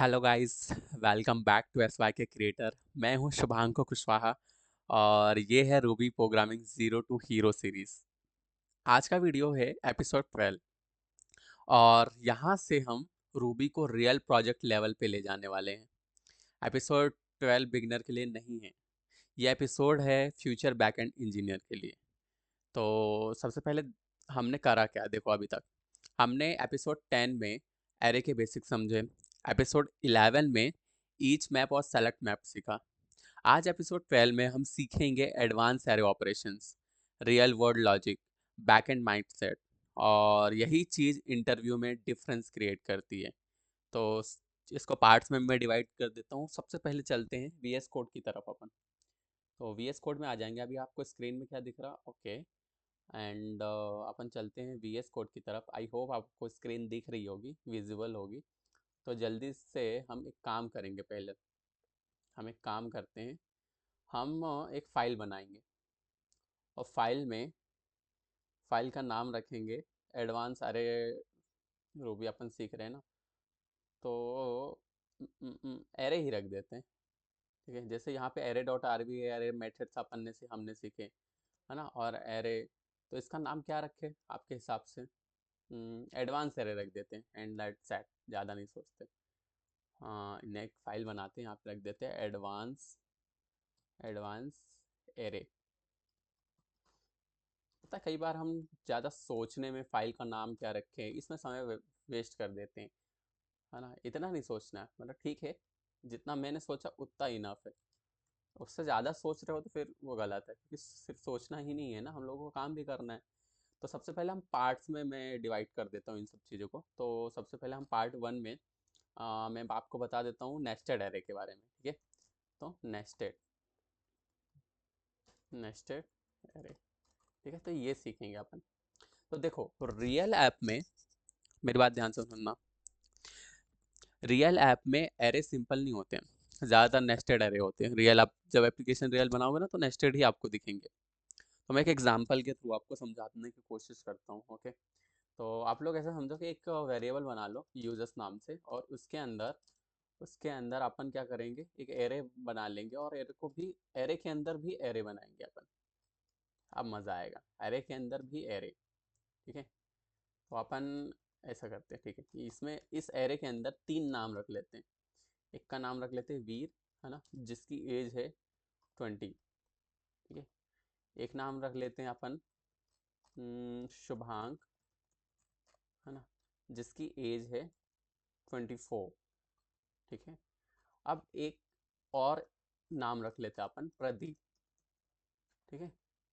Hello guys, welcome back to S Y K creator. मैं हूं शुभांकर कुशवाहा और ये है Ruby programming zero to hero series. आज का वीडियो है एपिसोड 12 और यहाँ से हम रूबी को रियल प्रोजेक्ट लेवल पे ले जाने वाले हैं। एपिसोड 12 बिगिनर के लिए नहीं है, ये एपिसोड है फ्यूचर बैकएंड इंजीनियर के लिए। तो सबसे पहले हमने करा क्या, देखो अभी तक हमने एपिसोड 10 में एरे के बेसिक समझे, एपिसोड 11 में ईच मैप और सेलेक्ट मैप सीखा। आज एपिसोड 12 में हम सीखेंगे advance array operations, real world logic, back and mindset, और यही चीज़ इंटरव्यू में डिफरेंस क्रिएट करती है। तो इसको पार्ट्स में मैं डिवाइड कर देता हूँ। सबसे पहले चलते हैं वीएस कोड की तरफ अपन। तो वीएस कोड में आ जाएंगे। अभी आपको स्क्रीन में क्या दिख रहा, ओके। एंड अपन चलते हैं वीएस कोड की तरफ। आई होप आपको स्क्रीन दिख रही होगी, विजिबल होगी। तो जल्दी से हम एक काम करेंगे। पहले हम एक काम करते हैं, हम एक फ़ाइल बनाएंगे और फाइल का नाम रखेंगे एडवांस अरे रूबी। अपन सीख रहे हैं ना, तो एरे ही रख देते हैं। ठीक है, जैसे यहाँ पे array dot R B array methods अपन ने से हमने सीखे, है ना। और एरे, तो इसका नाम क्या रखे आपके हिसाब से? एडवांस एरे रख देते हैं एंड दैट सेट, ज़्यादा नहीं सोचते। हाँ, इन्हें एक फाइल बनाते हैं, यहाँ पे रख देते हैं एडवांस एडवांस एरे। पता है, कई बार हम ज़्यादा सोचने में फ़ाइल का नाम क्या रखें इसमें समय वेस्ट कर देते हैं, है ना। इतना नहीं सोचना है, मतलब ठीक है, जितना मैंने सोचा उतना इनफ है। उससे ज़्यादा सोच रहे हो तो फिर वो गलत है, क्योंकि सिर्फ सोचना ही नहीं है ना, हम लोगों को काम भी करना है। तो सबसे पहले हम पार्ट्स में मैं डिवाइड कर देता हूँ इन सब चीज़ों को। तो सबसे पहले हम पार्ट 1 में मैं आपको बता देता हूँ नेस्टेड एरे के बारे में। ठीक है, तो नेस्टेड एरे, ठीक है, तो ये सीखेंगे अपन। तो देखो, रियल ऐप में मेरी बात ध्यान से सुनना। रियल ऐप में एरे सिंपल नहीं होते हैं, ज़्यादातर नेस्टेड एरे होते हैं। रियल आप जब एप्लीकेशन रियल बनाओगे ना, तो नेस्टेड ही आपको दिखेंगे। तो मैं एक एग्जांपल के थ्रू आपको समझाने की कोशिश करता हूँ, ओके। तो आप लोग ऐसा समझो कि एक वेरिएबल बना लो यूजर्स नाम से, और उसके अंदर अपन क्या करेंगे, एक एरे बना लेंगे, और एरे को भी, एरे के अंदर भी एरे बनाएंगे अपन। अब मज़ा आएगा, एरे के अंदर भी एरे। ठीक है, तो अपन ऐसा करते हैं, ठीक है, कि इसमें इस एरे के अंदर 3 नाम रख लेते हैं। एक का नाम रख लेते हैं वीर, है ना, जिसकी एज है 20। ठीक है, एक नाम रख लेते हैं अपन शुभांक, है ना, जिसकी एज है 24। ठीक है, अब एक और नाम रख लेते हैं अपन प्रदीप। ठीक है,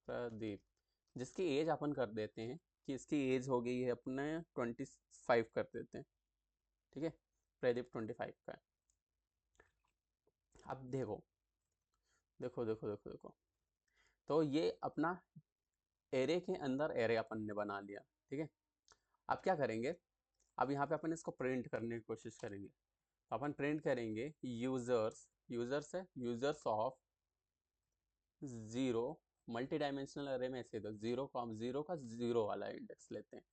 प्रदीप, जिसकी एज अपन कर देते हैं कि इसकी एज हो गई है अपने 25 कर देते हैं। ठीक है, प्रदीप 25 का है। अब देखो देखो देखो देखो देखो, तो ये अपना एरे के अंदर एरे अपन ने बना लिया। ठीक है, अब क्या करेंगे, अब यहाँ पे अपन इसको प्रिंट करने की कोशिश करेंगे। तो अपन प्रिंट करेंगे यूजर्स, यूजर्स है users of zero, multi dimensional अरे में ऐसे, तो जीरो का जीरो वाला इंडेक्स लेते हैं,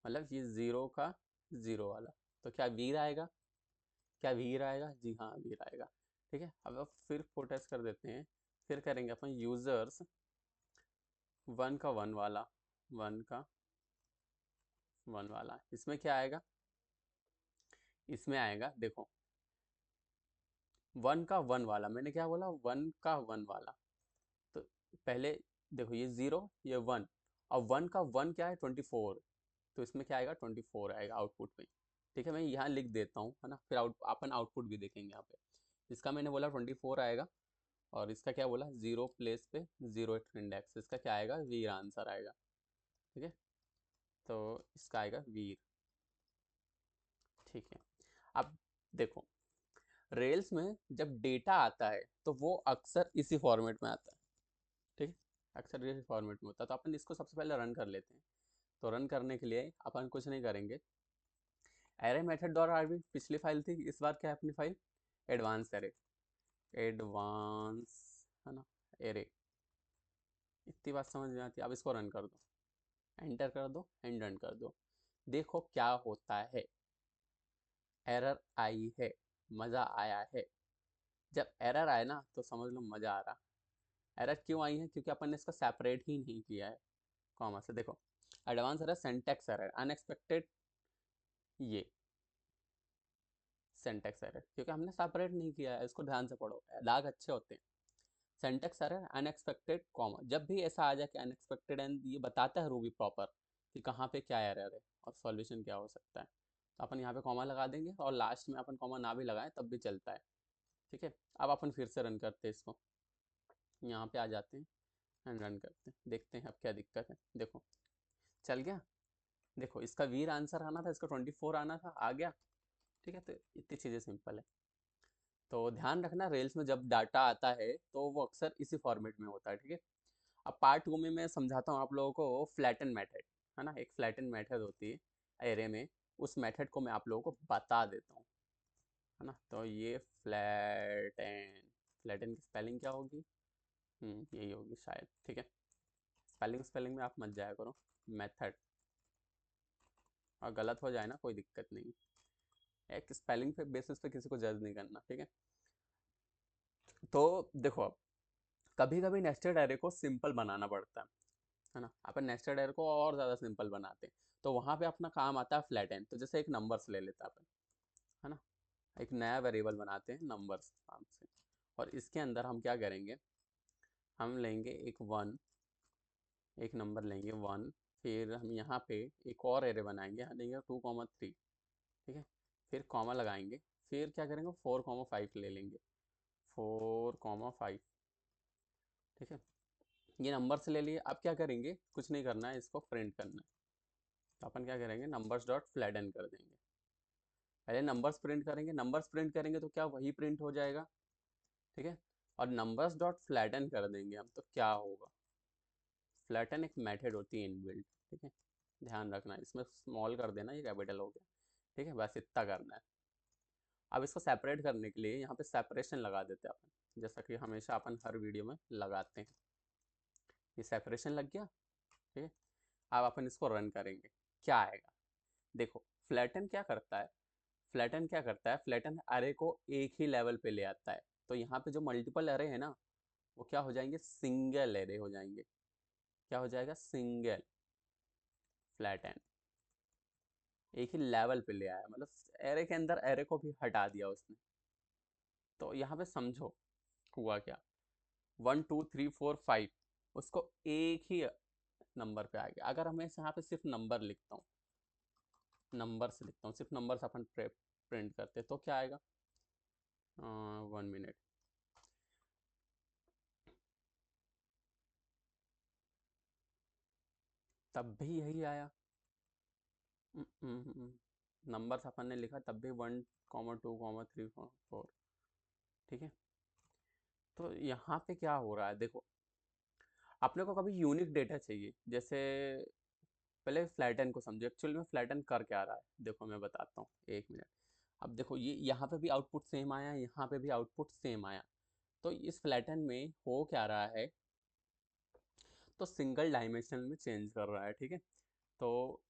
मतलब ये जीरो का जीरो वाला। तो क्या वीर आएगा? क्या वीर आएगा? जी हाँ, वीर आएगा। ठीक है, अब फिर प्रोटेस्ट कर देते हैं। फिर करेंगे अपन यूजर्स वन का वन वाला, वन का वन वाला। इसमें क्या आएगा? इसमें आएगा, देखो, वन का वन वाला, मैंने क्या बोला, वन का वन वाला। तो पहले देखो, ये जीरो, ये वन, और वन का वन क्या है, 24। तो इसमें क्या आएगा, 24 आएगा आउटपुट में। ठीक है, मैं यहाँ लिख देता हूँ, है ना, फिर अपन आउटपुट भी देखेंगे यहाँ पे। इसका मैंने बोला 24 आएगा, और इसका क्या बोला, जीरो प्लेस पे जीरो इंडेक्स, इसका क्या आएगा, वीर आंसर आएगा। ठीक है, तो इसका आएगा वीर। ठीक है, अब देखो, रेल्स में जब डेटा आता है तो वो अक्सर इसी फॉर्मेट में आता है। ठीक है, अक्सर इसी फॉर्मेट में होता है। तो अपन इसको सबसे पहले रन कर लेते हैं। तो रन करने के लिए अपन कुछ नहीं करेंगे, एरे मेथड डॉट आरबी पिछली फाइल थी, इस बार क्या है अपनी फाइल, एडवांस एरे, एडवांस, है ना, एरे। इतनी बात समझ में आती है। अब इसको रन कर दो, एंटर कर दो एंड रन कर दो। देखो क्या होता है, एरर आई है। मज़ा आया है। जब एरर आए ना तो समझ लो मज़ा आ रहा। एरर क्यों आई है? क्योंकि अपन ने इसको सेपरेट ही नहीं किया है कॉमा से। देखो, advance error, syntax error, unexpected, ये सिंटैक्स एरर, क्योंकि हमने सेपरेट नहीं किया है। इसको ध्यान से पढ़ो, दाग अच्छे होते हैं। Syntax error, unexpected, comma. जब भी ऐसा आ जाए कि अनएक्सपेक्टेड एंड, ये बताता है रूबी प्रॉपर कि कहाँ पे क्या एरर है और सॉल्यूशन क्या हो सकता है। तो अपन यहाँ पे कॉमा लगा देंगे, और लास्ट में अपन कॉमा ना भी लगाएं तब भी चलता है। ठीक है, अब अपन फिर से रन करते हैं इसको। यहाँ पे आ जाते हैं एंड रन करते हैं, देखते हैं अब क्या दिक्कत है। देखो चल गया। देखो, इसका वीर आंसर आना था, इसका 24 आना था, आ गया। ठीक है, तो इतनी चीज़ें सिंपल है। तो ध्यान रखना, रेल्स में जब डाटा आता है तो वो अक्सर इसी फॉर्मेट में होता है। ठीक है, अब पार्ट 2 में मैं समझाता हूँ आप लोगों को फ्लैटन मेथड, है ना। एक फ्लैटन मेथड होती है एरे में, उस मेथड को मैं आप लोगों को बता देता हूँ, है ना। तो ये फ्लैटन, फ्लैटन की स्पेलिंग क्या होगी? यही होगी शायद। ठीक है, स्पेलिंग स्पेलिंग में आप मत जाया करो, मेथड। और गलत हो जाए ना, कोई दिक्कत नहीं, एक स्पेलिंग पे बेसिस पे किसी को जज नहीं करना। ठीक है, तो देखो, अब कभी कभी नेस्टेड एरे को सिंपल बनाना पड़ता है ना। अपन नेस्टेड एरे को और ज़्यादा सिंपल बनाते हैं, तो वहाँ पे अपना काम आता है फ्लैटन। तो जैसे एक नंबर्स ले लेते हैं अपन, है ना। एक नया वेरिएबल बनाते हैं नंबर्स नाम से, और इसके अंदर हम क्या करेंगे, हम लेंगे एक वन, एक नंबर लेंगे वन। फिर हम यहाँ पे एक और एरे बनाएंगे, यहाँ देंगे 2,3। ठीक है, फिर कॉमा लगाएंगे, फिर क्या करेंगे 4,5 ले लेंगे, 4,5। ठीक है, ये नंबर से ले लिए। अब क्या करेंगे, कुछ नहीं करना है, इसको प्रिंट करना है। तो अपन क्या करेंगे, नंबर्स डॉट फ्लैटन कर देंगे। पहले नंबर्स प्रिंट करेंगे, नंबर्स प्रिंट करेंगे तो क्या वही प्रिंट हो जाएगा। ठीक है, और नंबर्स डॉट फ्लैटन कर देंगे हम, तो क्या होगा, फ्लैटन एक मेथड होती है इनबिल्ट। ठीक है, ध्यान रखना, इसमें स्मॉल कर देना, ये कैपिटल हो गया। ठीक है, बस इतना करना है। अब इसको सेपरेट करने के लिए यहाँ पे सेपरेशन लगा देते हैं अपन, जैसा कि हमेशा अपन हर वीडियो में लगाते हैं। ये सेपरेशन लग गया। ठीक है, अब अपन इसको रन करेंगे, क्या आएगा। देखो, फ्लैटन क्या करता है, फ्लैटन क्या करता है, फ्लैटन अरे को एक ही लेवल पे ले आता है। तो यहाँ पे जो मल्टीपल अरे है ना, वो क्या हो जाएंगे, सिंगल एरे हो जाएंगे। क्या हो जाएगा, सिंगल। फ्लैटन एक ही लेवल पे ले आया, मतलब एरे के अंदर एरे को भी हटा दिया उसने। तो यहाँ पे समझो हुआ क्या, 1 2 3 4 5, उसको एक ही नंबर पे आ गया। अगर मैं यहाँ पे सिर्फ नंबर लिखता हूँ, नंबर्स लिखता हूँ, सिर्फ नंबर्स अपन प्रिंट करते, तो क्या आएगा, 1 मिनट। तब भी यही आया। नंबर्स अपन ने लिखा तब भी 1,2,3,4। ठीक है, तो यहाँ पे क्या हो रहा है, देखो, अपने को कभी यूनिक डेटा चाहिए। जैसे पहले फ्लैटन को समझो, एक्चुअली में फ्लैटन कर क्या रहा है, देखो मैं बताता हूँ, 1 मिनट। अब देखो, ये यहाँ पे भी आउटपुट सेम आया, यहाँ पे भी आउटपुट सेम आया। तो इस फ्लैटन में हो क्या रहा है, तो सिंगल डायमेंशनल में चेंज कर रहा है। ठीक है, तो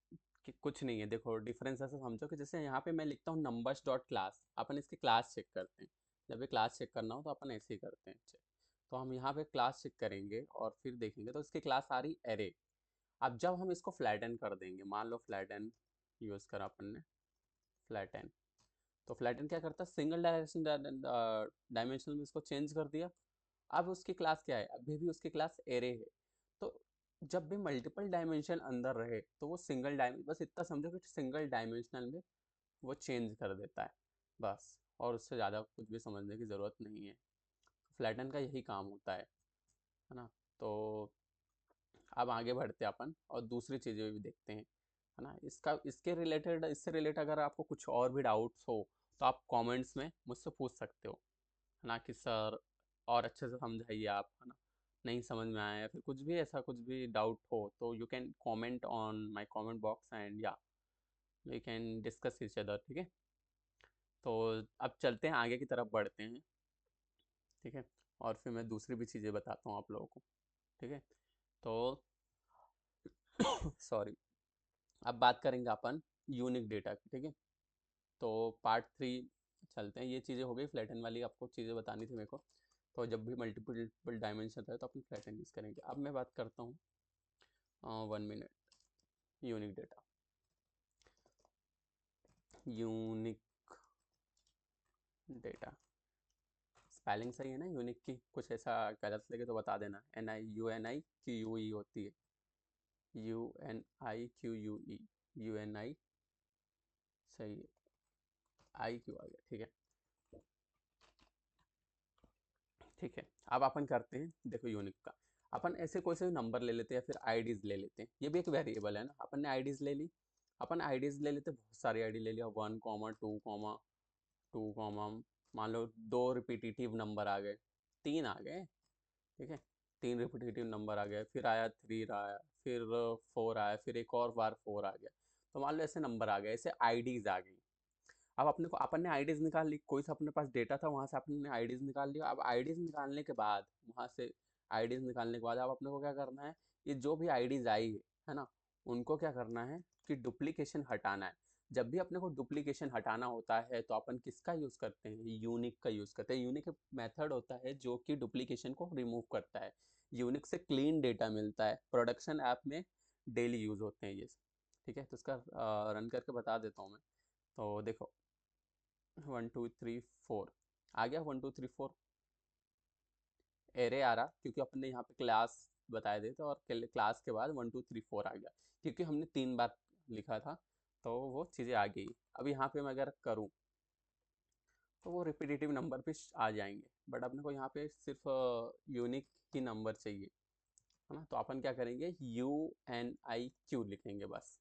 कुछ नहीं है। देखो, डिफरेंस ऐसे समझो कि जैसे यहाँ पे मैं लिखता हूँ नंबर्स डॉट क्लास, अपन इसकी क्लास चेक करते हैं। जब भी क्लास चेक करना हो तो अपन ऐसे ही करते हैं चेक। तो हम यहाँ पे क्लास चेक करेंगे और फिर देखेंगे, तो इसकी क्लास आ रही एरे। अब जब हम इसको फ्लैटन कर देंगे, मान लो फ्लैटन यूज़ करा अपन ने, फ्लैटन। तो फ्लैटन क्या करता है, सिंगल डायमेंशनल में इसको चेंज कर दिया। अब उसकी क्लास क्या है, अभी भी उसकी क्लास एरे है। तो जब भी मल्टीपल डायमेंशन अंदर रहे तो वो सिंगल डायमेंशन, बस इतना समझो कि सिंगल डायमेंशनल में वो चेंज कर देता है, बस। और उससे ज़्यादा कुछ भी समझने की ज़रूरत नहीं है। फ्लैटन का यही काम होता है ना। तो अब आगे बढ़ते हैं अपन और दूसरी चीज़ें भी देखते हैं, है ना। इसका इसके रिलेटेड, इससे रिलेटेड अगर आपको कुछ और भी डाउट्स हो तो आप कमेंट्स में मुझसे पूछ सकते हो, है ना, कि सर और अच्छे से समझाइए आप, है ना, नहीं समझ में आया, या फिर कुछ भी ऐसा कुछ भी डाउट हो तो you can comment on my comment box and या we can discuss each other. ठीक है, तो अब चलते हैं आगे की तरफ बढ़ते हैं। ठीक है, और फिर मैं दूसरी भी चीज़ें बताता हूँ आप लोगों को। ठीक है, तो सॉरी, अब बात करेंगे अपन यूनिक डेटा की। ठीक है, तो पार्ट 3, चलते हैं। ये चीज़ें हो गई फ्लैटन वाली, आपको चीज़ें बतानी थी मेरे को। तो जब भी मल्टीपल डायमेंशन है तो अपन फ्लैटन यूज़ करेंगे। अब मैं बात करता हूँ 1 minute, unique data. Unique data spelling सही है ना यूनिक की? कुछ ऐसा गलत लगे तो बता देना। NIUNIQUE होती है, UNIQUE, UNI सही है, आई क्यों आ गया, ठीक है। ठीक है, अब अपन करते हैं, देखो यूनिक का अपन ऐसे कोई से नंबर ले लेते हैं या फिर आईडीज ले लेते हैं। ये भी एक वेरिएबल है ना, अपन ने आईडीज ले ली। अपन आईडीज ले लेते, बहुत सारी आईडी ले लिया, 1, 2, 2, मान लो 2 रिपीटेटिव नंबर आ गए, 3 आ गए, ठीक है। 3 रिपीटेटिव नंबर आ गए, फिर आया 3 आया, फिर 4 आया, फिर एक और बार 4 आ गया। तो मान लो ऐसे नंबर आ गए, ऐसे आईडीज आ गई। अब अपने को अपन ने आईडीज निकाल ली, कोई सा अपने पास डेटा था वहां से अपन ने आईडीज निकाल लिया। अब आईडीज निकालने के बाद वहां से आईडीज निकालने के बाद अब अपने को क्या करना है, ये जो भी आईडीज आई है ना, उनको क्या करना है कि डुप्लीकेशन हटाना है। जब भी अपने को डुप्लीकेशन हटाना होता है तो अपन किसका यूज करते हैं, यूनिक का यूज करते हैं। यूनिक मेथड होता है जो कि डुप्लीकेशन को रिमूव करता है। यूनिक से क्लीन डेटा मिलता है, प्रोडक्शन ऐप में डेली यूज होते हैं ये, ठीक है। तो इसका रन करके बता देता हूँ मैं। तो देखो 1 2 3 4 आ गया, 1 2 3 4 एरे आ रहा, क्योंकि अपन ने यहाँ पे क्लास बताए थे तो, और क्लास के बाद 1 2 3 4 आ गया, क्योंकि हमने 3 बार लिखा था तो वो चीज़ें आ गई। अब यहाँ पे मैं अगर करूँ तो वो रिपीटेटिव नंबर पे आ जाएंगे, बट अपने को यहाँ पे सिर्फ यूनिक ही नंबर चाहिए, है ना। तो अपन क्या करेंगे, UNIQ लिखेंगे बस,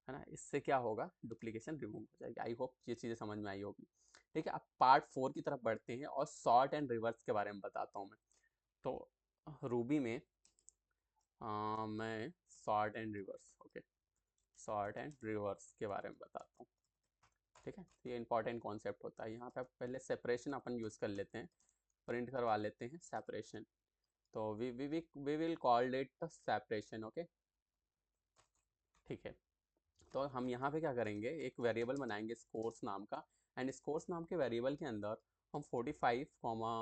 है ना। इससे क्या होगा, डुप्लीकेशन रिमूव हो जाएगी। आई होप ये चीज़ें समझ में आई होगी। ठीक है, अब पार्ट 4 की तरफ बढ़ते हैं और सॉर्ट एंड रिवर्स के बारे में बताता हूँ मैं। तो रूबी में मैं sort and reverse, okay, sort and reverse के बारे में बताता हूँ। ठीक है, तो ये इंपॉर्टेंट कॉन्सेप्ट होता है। यहाँ पे पहले सेपरेशन अपन यूज़ कर लेते हैं, प्रिंट करवा लेते हैं सेपरेशन। तो we will call it separation, okay, ठीक है। तो हम यहाँ पे क्या करेंगे, एक वेरिएबल बनाएंगे स्कोर्स नाम का, एंड स्कोर्स नाम के वेरिएबल के अंदर हम 45 कॉमा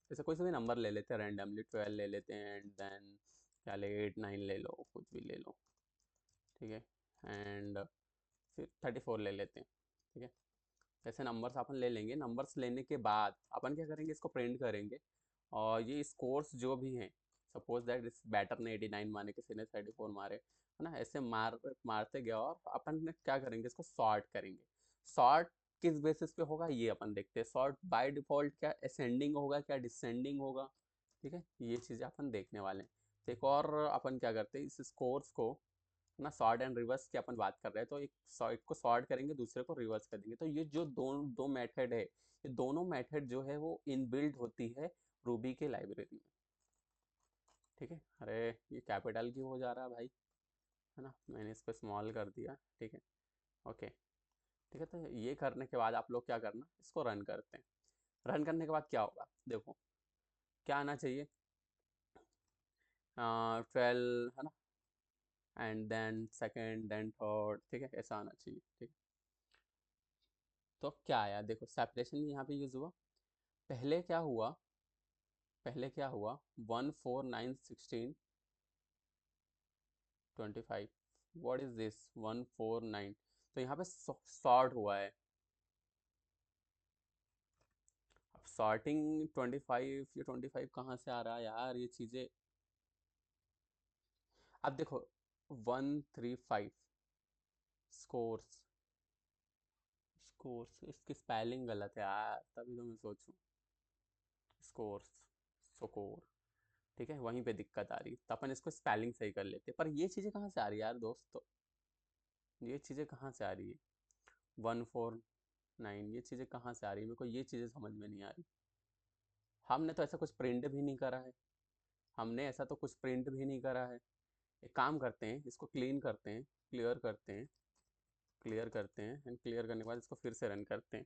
जैसे कोई सा भी नंबर ले लेते हैं रैंडमली, 12 ले लेते हैं, एंड देन क्या ले 8 9 ले लो, कुछ भी ले लो, ठीक है, एंड फिर 34 ले लेते हैं, ठीक है। ऐसे नंबर्स अपन ले लेंगे। नंबर्स लेने के बाद अपन क्या करेंगे, इसको प्रिंट करेंगे, और ये स्कोर्स जो भी हैं, सपोज दैट इस बैटर ने 89 मारे, किसी ने 34 मारे, है ना, ऐसे मारते गया, और अपन ने क्या करेंगे, इसको सॉर्ट करेंगे। सॉर्ट किस बेसिस पे होगा ये अपन देखते हैं। सॉर्ट बाय डिफॉल्ट क्या असेंडिंग होगा, क्या डिसेंडिंग होगा, ठीक है, ये चीज़ें अपन देखने वाले हैं। तो एक और अपन क्या करते हैं, इस स्कोर्स को ना सॉर्ट एंड रिवर्स की अपन बात कर रहे हैं, तो एक को सॉर्ट करेंगे, दूसरे को रिवर्स कर देंगे। तो ये जो दो मेथड है, ये दोनों मेथड जो है वो इनबिल्ट होती है रूबी के लाइब्रेरी में, ठीक है। अरे ये कैपिटल क्यों हो जा रहा है भाई, है ना, मैंने इसको स्मॉल कर दिया, ठीक है, ओके, ठीक है। तो ये करने के बाद आप लोग क्या करना, इसको रन करते हैं। रन करने के बाद क्या होगा, देखो क्या आना चाहिए, 12, है ना, and then second, then third, ठीक है, ऐसा आना चाहिए, ठीक है। तो क्या आया, देखो सेपरेशन यहाँ पे यूज हुआ। पहले क्या हुआ, पहले क्या हुआ, 1 4 9 16 25, व्हाट इज दिस 1 4 9, तो यहाँ पे सॉर्ट हुआ है। अब सॉर्टिंग 25, ये 25 कहाँ से आ रहा है यार, ये चीज़ें। अब देखो 1 3 5 स्कोर्स, स्कोर्स इसकी स्पेलिंग गलत है यार, तभी तो मैं सोचूं, स्कोर्स, स्कोर, ठीक है, वहीं पे दिक्कत आ रही, तो अपन इसको स्पेलिंग सही कर लेते। पर ये चीज़ें कहाँ से आ रही है यार दोस्तों, ये चीज़ें कहाँ से आ रही है, 1 4 9, ये चीज़ें कहाँ से आ रही है, मेरे को ये चीज़ें समझ में नहीं आ रही। हमने तो ऐसा कुछ प्रिंट भी नहीं करा है, हमने ऐसा तो कुछ प्रिंट भी नहीं करा है। एक काम करते हैं, इसको क्लीन करते हैं, क्लियर करते हैं, क्लियर करते हैं, एंड क्लियर करने के बाद इसको फिर से रन करते हैं।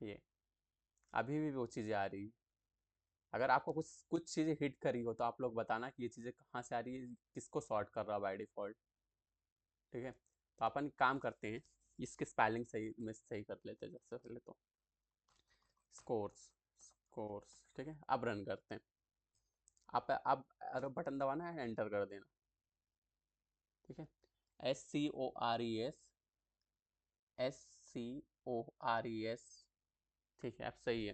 ये अभी भी वो चीज़ें आ रही। अगर आपको कुछ कुछ चीज़ें हिट करी हो तो आप लोग बताना कि ये चीज़ें कहाँ से आ रही है, किसको सॉर्ट कर रहा है बाय डिफ़ॉल्ट, ठीक है। तो अपन काम करते हैं, इसके स्पेलिंग सही में सही कर लेते हैं जैसे पहले तो स्कोर्स स्कोर्स। ठीक है, अब रन करते हैं। आप अब अगर बटन दबाना है एंटर कर देना। ठीक है, SCORES SCORES। ठीक है, अब सही है।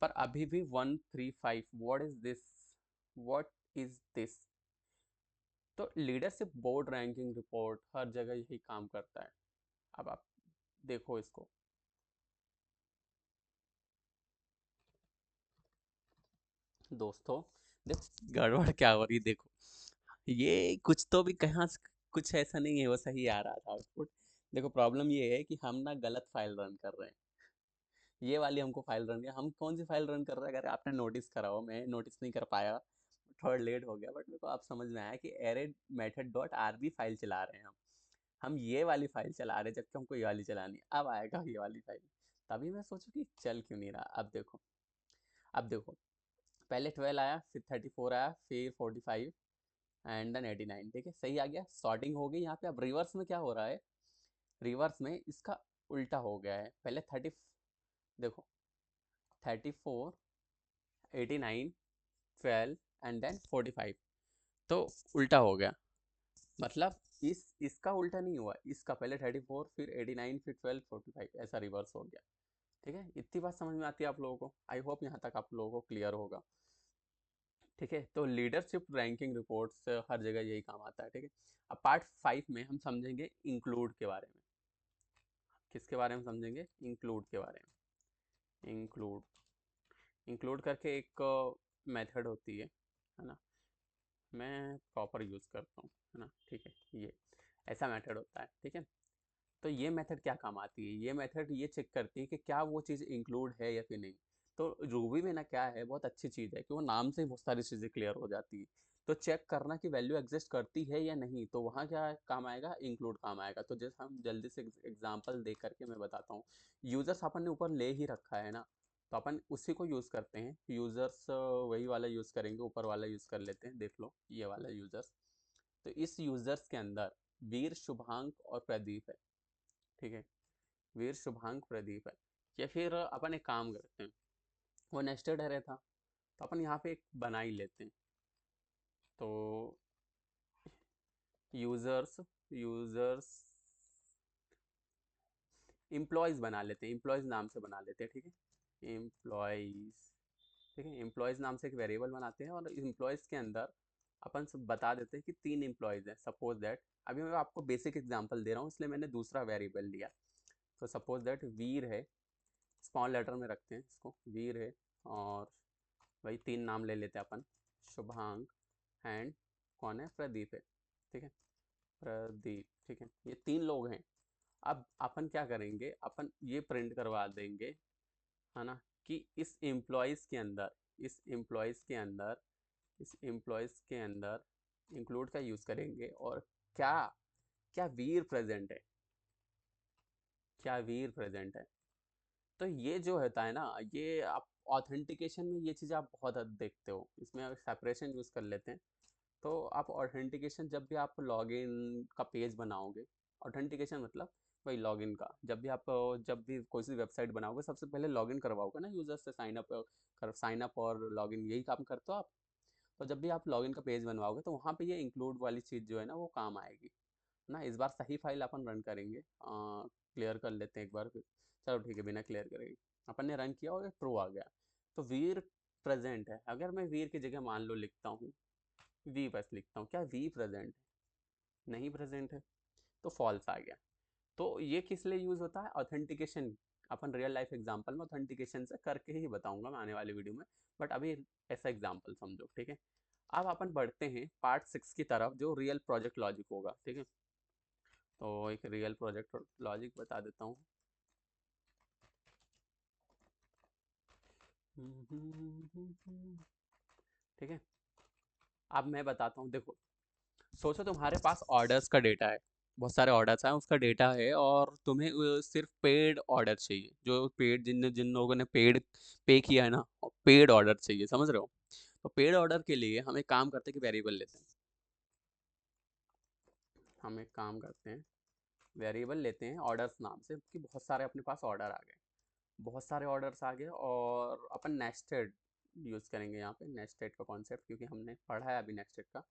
पर अभी भी 135, व्हाट इज दिस। तो लीडरशिप बोर्ड रैंकिंग रिपोर्ट हर जगह यही काम करता है। अब आप देखो इसको। दोस्तों देखो गड़बड़ क्या हो रही, देखो ये कुछ तो भी कहाँ कुछ ऐसा नहीं है, वो सही आ रहा था आउटपुट। देखो प्रॉब्लम ये है कि हम ना गलत फाइल रन कर रहे हैं। ये वाली हमको फाइल रन, हम कौन सी फाइल रन कर रहे हैं, अगर आपने नोटिस करा हो, मैं नोटिस नहीं कर पाया, थोड़ा लेट हो गया, बट मेरे को आप समझ में आया कि array method dot RB file चला रहे हैं हम ये वाली फाइल चला रहे हैं, जबकि हमको ये वाली चलानी है। अब आएगा ये वाली फाइल, तभी मैं सोचूं कि चल क्यों नहीं रहा। अब देखो पहले 12 आया, फिर 34 आया, फिर 45 एंड देन 89। ठीक है, सही आ गया, सॉर्टिंग हो गई यहाँ पे। अब रिवर्स में क्या हो रहा है, रिवर्स में इसका उल्टा हो गया है। पहले 30, देखो 34, 89, 12 एंड देन 45, तो उल्टा हो गया। मतलब इसका उल्टा नहीं हुआ, इसका पहले 34 फिर 89 फिर 12 45 ऐसा रिवर्स हो गया। ठीक है, इतनी बात समझ में आती है आप लोगों को, आई होप यहाँ तक आप लोगों को क्लियर होगा। ठीक है, तो लीडरशिप रैंकिंग रिपोर्ट्स हर जगह यही काम आता है। ठीक है, अब पार्ट 5 में हम समझेंगे इंक्लूड के बारे में। किसके बारे में समझेंगे, इंक्लूड के बारे में। इंक्लूड, इंक्लूड करके एक मेथड होती है ना, मैं प्रॉपर यूज़ करता हूँ, है ना। ठीक है, ये ऐसा मेथड होता है। ठीक है, तो ये मेथड क्या काम आती है, ये मेथड ये चेक करती है कि क्या वो चीज़ इंक्लूड है या फिर नहीं। तो रूबी में ना क्या है, बहुत अच्छी चीज़ है कि वो नाम से ही बहुत सारी चीज़ें क्लियर हो जाती है। तो चेक करना कि वैल्यू एग्जिस्ट करती है या नहीं, तो वहाँ क्या काम आएगा, इंक्लूड काम आएगा। तो जैसे हम जल्दी से एग्जांपल दे करके मैं बताता हूँ। यूजर्स अपन ने ऊपर ले ही रखा है ना, तो अपन उसी को यूज़ करते हैं। यूजर्स वही वाला यूज़ करेंगे, ऊपर वाला यूज़ कर लेते हैं, देख लो ये वाला यूजर्स। तो इस यूजर्स के अंदर वीर, शुभांक और प्रदीप है। ठीक है, वीर, शुभांक, प्रदीप है। या फिर अपन एक काम करते हैं, वो नेस्टेड अरे था, तो अपन यहाँ पे एक बना ही लेते हैं। तो यूजर्स यूजर्स एम्प्लॉयज़ बना लेते हैं, एम्प्लॉयज़ नाम से बना लेते हैं। ठीक है, एम्प्लॉयज़। ठीक है, एम्प्लॉयज़ नाम से एक वेरिएबल बनाते हैं, और एम्प्लॉयज़ के अंदर अपन सब बता देते हैं कि 3 एम्प्लॉयज़ हैं। सपोज दैट, अभी मैं आपको बेसिक एग्जांपल दे रहा हूँ, इसलिए मैंने दूसरा वेरिएबल लिया। तो सपोज दैट वीर है, स्मॉल लेटर में रखते हैं इसको, वीर है, और वही 3 नाम ले लेते हैं अपन, शुभांक एंड कौन है, प्रदीप है। ठीक है, प्रदीप। ठीक है, ये 3 लोग हैं। अब अपन क्या करेंगे, अपन ये प्रिंट करवा देंगे, है ना, कि इस एम्प्लॉयज़ के अंदर, इस एम्प्लॉयज़ के अंदर इस एम्प्लॉयज़ के अंदर इंक्लूड का यूज़ करेंगे, और क्या क्या वीर प्रेजेंट है, क्या वीर प्रेजेंट है। तो ये जो होता है ना, ये आप ऑथेंटिकेशन में ये चीज़ आप बहुत हद देखते हो, इसमें सेपरेशन यूज़ कर लेते हैं। तो आप ऑथेंटिकेशन, जब भी आप लॉगिन का पेज बनाओगे, ऑथेंटिकेशन मतलब वही लॉगिन का, जब भी कोई सी वेबसाइट बनाओगे, सबसे पहले लॉगिन करवाओगे ना यूज़र से, साइन अप और लॉगिन, यही काम करते हो आप। तो जब भी आप लॉगिन का पेज बनवाओगे, तो वहाँ पे ये इंक्लूड वाली चीज़ जो है ना, वो काम आएगी ना। इस बार सही फाइल अपन रन करेंगे, क्लियर कर लेते हैं एक बार फिर। चलो ठीक है, बिना क्लियर करेंगे, अपन ने रन किया और ट्रू आ गया। तो वीर प्रेजेंट है, अगर मैं वीर की जगह मान लो लिखता हूँ वी, बस लिखता हूँ, क्या वी प्रेजेंट है, नहीं प्रेजेंट है, तो फॉल्स आ गया। तो ये किस लिए यूज़ होता है, ऑथेंटिकेशन। अपन रियल लाइफ एग्जांपल में ऑथेंटिकेशन से करके ही बताऊंगा मैं आने वाली वीडियो में, बट अभी ऐसा एग्जांपल समझो। ठीक है, अब अपन बढ़ते हैं पार्ट 6 की तरफ, जो रियल प्रोजेक्ट लॉजिक होगा। ठीक है, तो एक रियल प्रोजेक्ट लॉजिक बता देता हूँ। ठीक है, अब मैं बताता हूँ, देखो सोचो तुम्हारे पास ऑर्डर्स का डेटा है, बहुत सारे ऑर्डर्स हैं, उसका डेटा है, और तुम्हें सिर्फ पेड ऑर्डर चाहिए, जो पेड, जिन जिन लोगों ने पेड पे किया है ना, पेड ऑर्डर चाहिए, समझ रहे हो। तो पेड ऑर्डर के लिए हम एक काम करते हैं कि वेरिएबल लेते हैं, हम एक काम करते हैं, वेरिएबल लेते हैं ऑर्डर्स नाम से कि बहुत सारे अपने पास ऑर्डर आ गए, बहुत सारे ऑर्डर्स आ गए और अपन नेस्टेड यूज़ करेंगे यहाँ पे, नेस्टेड का कॉन्सेप्ट क्योंकि हमने पढ़ा है अभी नेस्टेड का।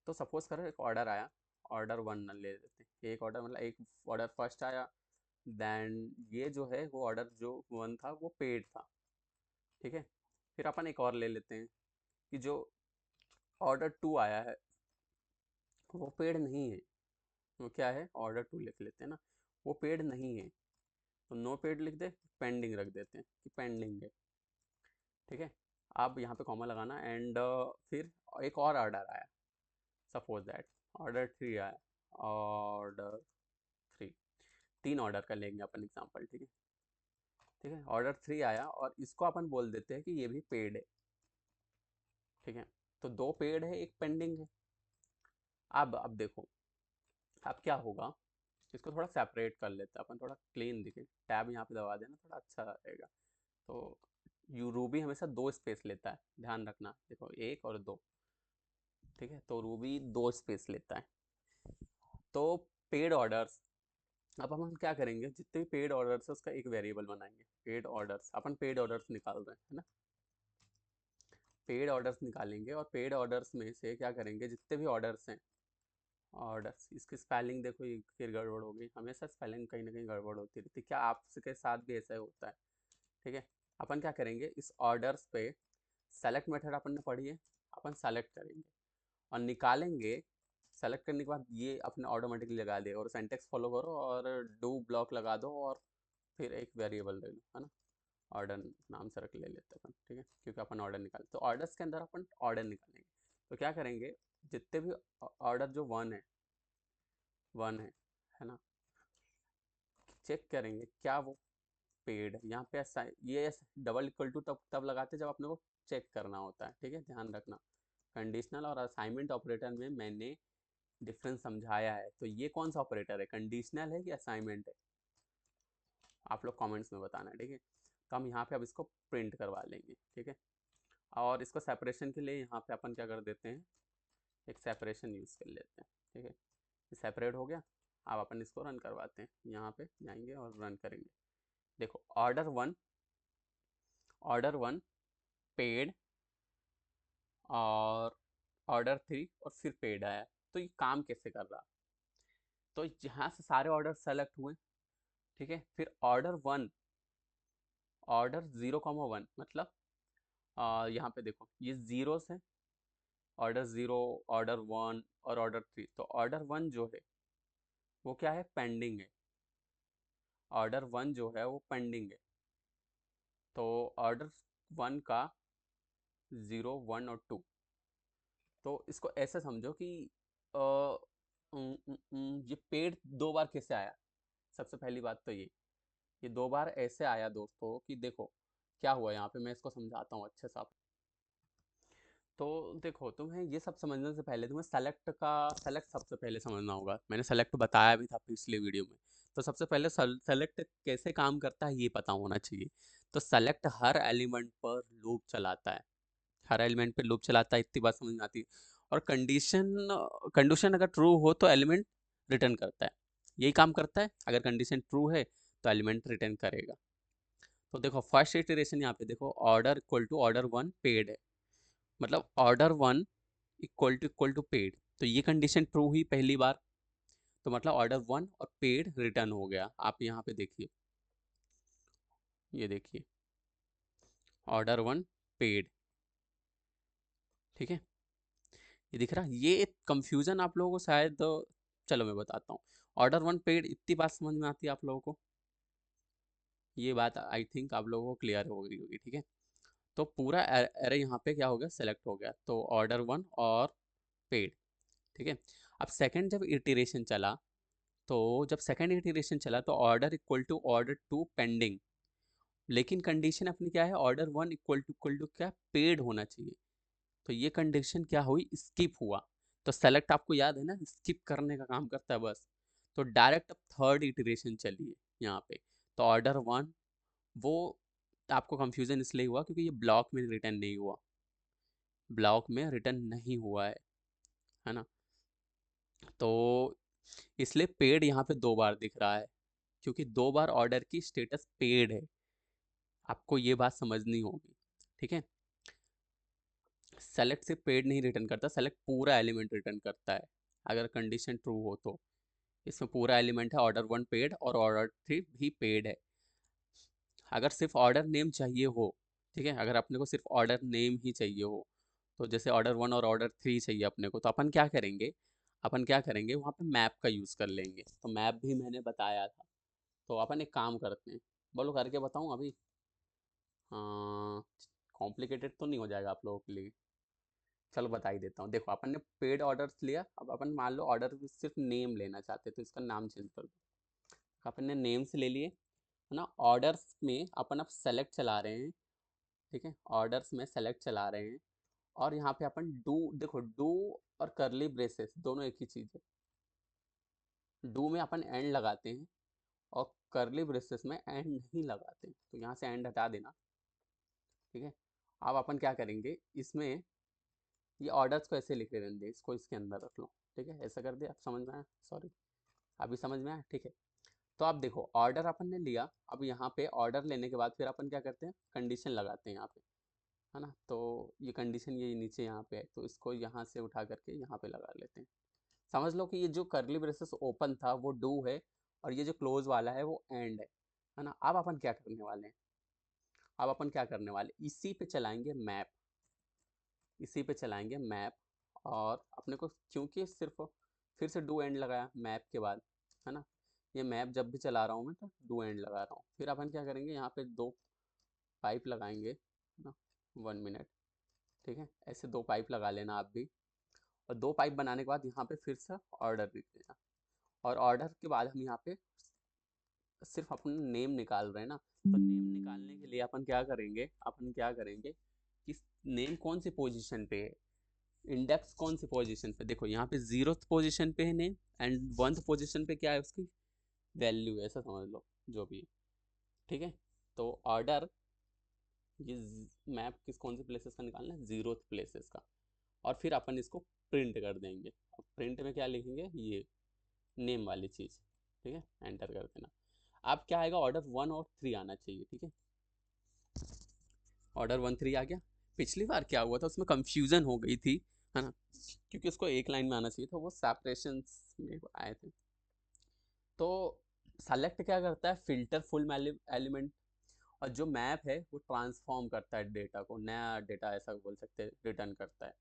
तो सपोज करो एक ऑर्डर आया, ऑर्डर 1 ले लेते हैं, एक ऑर्डर मतलब एक ऑर्डर फर्स्ट आया, देन ये जो है वो ऑर्डर जो 1 था वो पेड था, ठीक है। फिर अपन एक और ले लेते हैं कि जो ऑर्डर 2 आया है वो पेड नहीं है, वो क्या है, ऑर्डर 2 लिख लेते हैं ना, वो पेड नहीं है, तो नो पेड लिख दे, पेंडिंग रख देते हैं कि पेंडिंग है, ठीक है। आप यहाँ पे कॉमा लगाना एंड फिर एक और ऑर्डर आया, सपोज दैट ऑर्डर 3 आया, ऑर्डर 3, 3 ऑर्डर का लेंगे अपन एग्जांपल, ठीक है। ठीक है, ऑर्डर 3 आया और इसको अपन बोल देते हैं कि ये भी पेड है, ठीक है। तो 2 पेड है, एक पेंडिंग है। अब देखो, अब क्या होगा, इसको थोड़ा सेपरेट कर लेते हैं अपन, थोड़ा क्लीन दिखे, टैब यहाँ पे दबा देना, थोड़ा अच्छा रहेगा। तो यू रूबी हमेशा 2 स्पेस लेता है, ध्यान रखना, देखो 1 और 2, ठीक है। तो रूबी 2 स्पेस लेता है। तो पेड ऑर्डर्स, अब हम क्या करेंगे, जितने भी पेड ऑर्डर्स है उसका एक वेरिएबल बनाएंगे, पेड ऑर्डर्स, अपन पेड ऑर्डर्स निकाल रहे हैं, है ना। पेड ऑर्डर्स निकालेंगे और पेड ऑर्डर्स में से क्या करेंगे, जितने भी ऑर्डर्स हैं, ऑर्डर्स, इसकी स्पेलिंग देखो ये फिर गड़बड़ हो गई, हमेशा स्पेलिंग कहीं ना कहीं गड़बड़ होती रहती है, क्या आपके साथ भी ऐसा होता है, ठीक है। अपन क्या करेंगे, इस ऑर्डर्स पे सेलेक्ट मेथड अपन ने पढ़ी है, अपन सेलेक्ट करेंगे और निकालेंगे। सेलेक्ट करने के बाद ये अपने ऑटोमेटिकली लगा दे, और सिंटेक्स फॉलो करो और डू ब्लॉक लगा दो और फिर एक वेरिएबल ले लो, है ना। ऑर्डर नाम से रख ले लेते हैं अपन, ठीक है, क्योंकि अपन ऑर्डर निकाल, तो ऑर्डर्स के अंदर अपन ऑर्डर निकालेंगे। तो क्या करेंगे, जितने भी ऑर्डर जो 1 है ना, चेक करेंगे क्या वो पेड है। यहाँ पे ये डबल इक्वल टू तब लगाते हैं जब अपने को चेक करना होता है, ठीक है, ध्यान रखना। कंडीशनल और असाइनमेंट ऑपरेटर में मैंने डिफरेंस समझाया है, तो ये कौन सा ऑपरेटर है, कंडीशनल है कि असाइनमेंट है, आप लोग कमेंट्स में बताना, ठीक है। तो हम यहाँ पे अब इसको प्रिंट करवा लेंगे, ठीक है। और इसको सेपरेशन के लिए यहाँ पे अपन क्या कर देते हैं, एक सेपरेशन यूज़ कर लेते हैं, ठीक है। सेपरेट हो गया। अब अपन इसको रन करवाते हैं, यहाँ पे जाएंगे और रन करेंगे। देखो ऑर्डर 1 पेड, और ऑर्डर 3 और फिर पेड आया। तो ये काम कैसे कर रहा, तो यहाँ से सारे ऑर्डर सेलेक्ट हुए, ठीक है। फिर ऑर्डर 0,1 मतलब यहाँ पे देखो ये जीरोस है, ऑर्डर 0, ऑर्डर 1 और ऑर्डर 3। तो ऑर्डर 1 जो है वो क्या है, पेंडिंग है, ऑर्डर 1 जो है वो पेंडिंग है। तो ऑर्डर 1 का 0, 1 और 2, तो इसको ऐसे समझो कि ये पेड 2 बार कैसे आया। सबसे पहली बात तो ये 2 बार ऐसे आया दोस्तों कि देखो क्या हुआ, यहाँ पे मैं इसको समझाता हूँ अच्छे से आप। तो देखो, तुम्हें ये सब समझने से पहले तुम्हें सेलेक्ट सबसे पहले समझना होगा, मैंने सेलेक्ट बताया भी था पिछले वीडियो में। तो सबसे पहले सेलेक्ट कैसे काम करता है ये पता होना चाहिए। तो सेलेक्ट हर एलिमेंट पर लूप चलाता है, हर एलिमेंट पे लूप चलाता है, इतनी बात समझ में आती है। और कंडीशन कंडीशन अगर ट्रू हो तो एलिमेंट रिटर्न करता है, यही काम करता है, अगर कंडीशन ट्रू है तो एलिमेंट रिटर्न करेगा। तो देखो फर्स्ट इटरेशन यहाँ पे देखो, order equal to order 1 paid है, मतलब ऑर्डर 1 इक्वल टू पेड, तो ये कंडीशन ट्रू हुई पहली बार, तो मतलब ऑर्डर 1 और पेड रिटर्न हो गया। आप यहाँ पे देखिए, ये देखिए ऑर्डर 1 पेड, ठीक है, ये दिख रहा है। ये एक कंफ्यूजन आप लोगों को शायद, चलो मैं बताता हूँ। ऑर्डर 1 पेड, इतनी बात समझ में आती है आप लोगों को, ये बात आई थिंक आप लोगों को क्लियर हो गई होगी, ठीक है। तो पूरा एरे यहाँ पे क्या हो गया, सेलेक्ट हो गया, तो ऑर्डर 1 और पेड, ठीक है। अब सेकंड जब इटरेशन चला, तो जब सेकंड इटरेशन चला तो order equal to order 2 pending, लेकिन कंडीशन अपनी क्या है, ऑर्डर 1 इक्वल टू क्या, पेड होना चाहिए। तो ये कंडीशन क्या हुई, स्किप हुआ। तो सेलेक्ट आपको याद है ना, स्किप करने का काम करता है बस। तो डायरेक्ट अब थर्ड इटरेशन चलिए यहाँ पे, तो ऑर्डर 1 वो, आपको कंफ्यूजन इसलिए हुआ क्योंकि ये ब्लॉक में रिटर्न नहीं हुआ, ब्लॉक में रिटर्न नहीं हुआ है ना। तो इसलिए पेड यहाँ पे 2 बार दिख रहा है, क्योंकि 2 बार ऑर्डर की स्टेटस पेड है। आपको ये बात समझनी होगी, ठीक है। सेलेक्ट सिर्फ पेड नहीं रिटर्न करता, सेलेक्ट पूरा एलिमेंट रिटर्न करता है अगर कंडीशन ट्रू हो तो। इसमें पूरा एलिमेंट है, ऑर्डर 1 पेड और ऑर्डर 3 भी पेड है। अगर सिर्फ ऑर्डर नेम चाहिए हो, ठीक है, अगर अपने को सिर्फ ऑर्डर नेम ही चाहिए हो, तो जैसे ऑर्डर 1 और ऑर्डर 3 चाहिए अपने को, तो अपन क्या करेंगे वहाँ पे मैप का यूज़ कर लेंगे। तो मैप भी मैंने बताया था। तो अपन एक काम करते हैं, बोलो करके बताऊँ अभी। हाँ, कॉम्प्लिकेटेड तो नहीं हो जाएगा आप लोगों के लिए? चलो बता ही देता हूँ। देखो अपन ने पेड ऑर्डर्स लिया, अब अपन मान लो ऑर्डर सिर्फ नेम लेना चाहते हैं, तो इसका नाम चेंज कर दो। अपन ने नेम्स ले लिए, है ना। ऑर्डर्स में अपन अब सेलेक्ट चला रहे हैं, ठीक है, ऑर्डर्स में सेलेक्ट चला रहे हैं। और यहाँ पे अपन डू, देखो डू और करली ब्रेसेस दोनों एक ही चीज़ है। डू में अपन एंड लगाते हैं और करली ब्रेसेस में एंड नहीं लगाते हैं, तो यहाँ से एंड हटा देना, ठीक है। अब अपन क्या करेंगे इसमें, ये ऑर्डर्स को ऐसे लिखे रहने दे, इसको इसके अंदर रख लो, ठीक है, ऐसा कर दे। अब समझ में आया? सॉरी, अभी समझ में आया, ठीक है। तो आप देखो ऑर्डर अपन ने लिया, अब यहाँ पे ऑर्डर लेने के बाद फिर अपन क्या करते हैं, कंडीशन लगाते हैं यहाँ पे, है ना। तो ये कंडीशन ये नीचे यहाँ पे है, तो इसको यहाँ से उठा करके यहाँ पे लगा लेते हैं। समझ लो कि ये जो करली ब्रेसेस ओपन था वो डू है, और ये जो क्लोज वाला है वो एंड है ना। अब अपन क्या करने वाले हैं, अब अपन क्या करने वाले, इसी पे चलाएंगे मैप, इसी पे चलाएंगे मैप। और अपने को क्योंकि सिर्फ फिर से डू एंड लगाया मैप के बाद, है ना। ये मैप जब भी चला रहा हूँ मैं तो डू एंड लगा रहा हूँ। फिर अपन क्या करेंगे, यहाँ पे 2 पाइप लगाएंगे, है ना। 1 मिनट, ठीक है, ऐसे 2 पाइप लगा लेना आप भी। और 2 पाइप बनाने के बाद यहाँ पे फिर से ऑर्डर लिख देना। और ऑर्डर के बाद हम यहाँ पे सिर्फ अपना नेम निकाल रहे हैं ना, तो नेम निकालने के लिए अपन क्या करेंगे कि नेम कौन सी पोजीशन पे है, इंडेक्स कौन सी पोजीशन पे। देखो यहाँ पे 0th पोजीशन पे है नेम, एंड 1th पोजीशन पे क्या है, उसकी वैल्यू है, ऐसा समझ लो जो भी है, ठीक है। तो ऑर्डर, ये मैप कौन से प्लेसेस का निकालना है, 0th प्लेसेस का। और फिर अपन इसको प्रिंट कर देंगे। अब प्रिंट में क्या लिखेंगे, ये नेम वाली चीज़, ठीक है, एंटर कर देना। अब क्या आएगा, ऑर्डर 1 और 3 आना चाहिए, ठीक है। ऑर्डर 1 3 आ गया। पिछली बार क्या हुआ था, उसमें कंफ्यूजन हो गई थी, है ना, क्योंकि उसको एक लाइन में आना चाहिए था, वो सेपरेशन में आए थे। तो सेलेक्ट क्या करता है, फिल्टर फुल एलिमेंट। और जो मैप है वो ट्रांसफॉर्म करता है डेटा को, नया डेटा ऐसा बोल सकते हैं, रिटर्न करता है,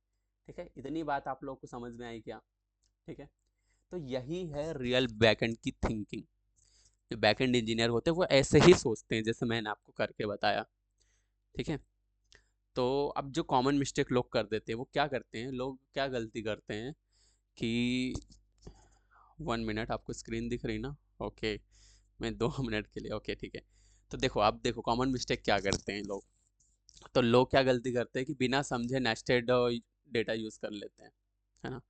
ठीक है। इतनी बात आप लोग को समझ में आई क्या? ठीक है। तो यही है रियल बैकएंड की थिंकिंग। जो बैकएंड इंजीनियर होते हैं वो ऐसे ही सोचते हैं, जैसे मैंने आपको करके बताया, ठीक है। तो अब जो कॉमन मिस्टेक लोग कर देते हैं, वो क्या करते हैं, लोग क्या गलती करते हैं कि 1 मिनट, आपको स्क्रीन दिख रही ना? ओके, मैं 2 मिनट के लिए, ओके ठीक है। तो देखो, अब देखो कॉमन मिस्टेक क्या करते हैं लोग। तो लोग क्या गलती करते हैं कि बिना समझे नेस्टेड डेटा यूज़ कर लेते हैं, है ना।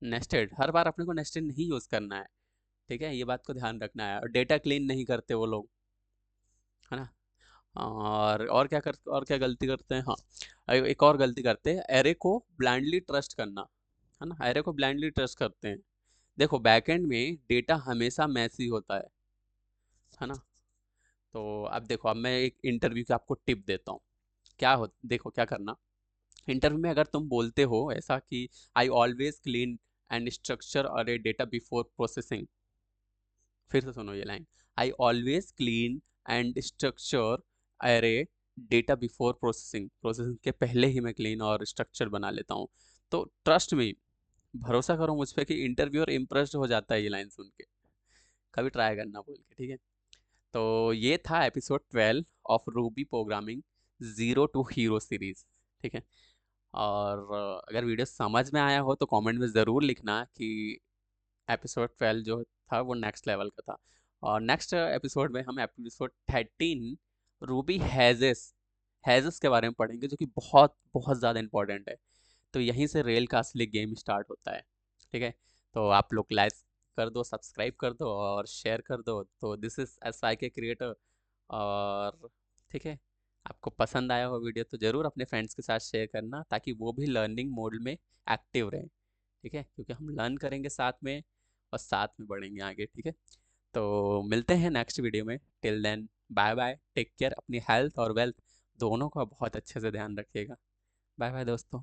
नेस्टेड, हर बार अपने को नेस्टेड नहीं यूज़ करना है, ठीक है, ये बात को ध्यान रखना है। और डेटा क्लीन नहीं करते वो लोग, है ना। और क्या गलती करते हैं, हाँ, एक और गलती करते हैं, एरे को ब्लाइंडली ट्रस्ट करना, है ना। एरे को ब्लाइंडली ट्रस्ट करते हैं। देखो बैकएंड में डेटा हमेशा मैसी होता है ना। तो अब देखो, अब मैं एक इंटरव्यू की आपको टिप देता हूँ। देखो क्या करना, इंटरव्यू में अगर तुम बोलते हो ऐसा कि I always clean and structure अरे डेटा बिफोर प्रोसेसिंग, फिर से सुनो ये line, I always clean and structure अरे डेटा बिफोर प्रोसेसिंग, प्रोसेसिंग के पहले ही मैं क्लीन और स्ट्रक्चर बना लेता हूँ। तो ट्रस्ट में, भरोसा करो मुझ पर कि इंटरव्यूअर इम्प्रेस्ड हो जाता है ये लाइन सुन के। कभी ट्राई करना बोल के, ठीक है। तो ये था episode 12 of Ruby programming zero to hero series, ठीक है। और अगर वीडियो समझ में आया हो तो कमेंट में ज़रूर लिखना कि एपिसोड 12 जो था वो नेक्स्ट लेवल का था। और नेक्स्ट एपिसोड में हम एपिसोड 13 रूबी हैजेस हैजेस के बारे में पढ़ेंगे, जो कि बहुत बहुत ज़्यादा इंपॉर्टेंट है। तो यहीं से रेल का असली गेम स्टार्ट होता है, ठीक है। तो आप लोग लाइक कर दो, सब्सक्राइब कर दो और शेयर कर दो। तो this is S Y K creator. और ठीक है, आपको पसंद आया हो वीडियो तो ज़रूर अपने फ्रेंड्स के साथ शेयर करना, ताकि वो भी लर्निंग मोड में एक्टिव रहें, ठीक है, क्योंकि हम लर्न करेंगे साथ में और साथ में बढ़ेंगे आगे, ठीक है। तो मिलते हैं नेक्स्ट वीडियो में। Till then bye bye, take care, अपनी हेल्थ और वेल्थ दोनों का बहुत अच्छे से ध्यान रखिएगा। बाय बाय दोस्तों।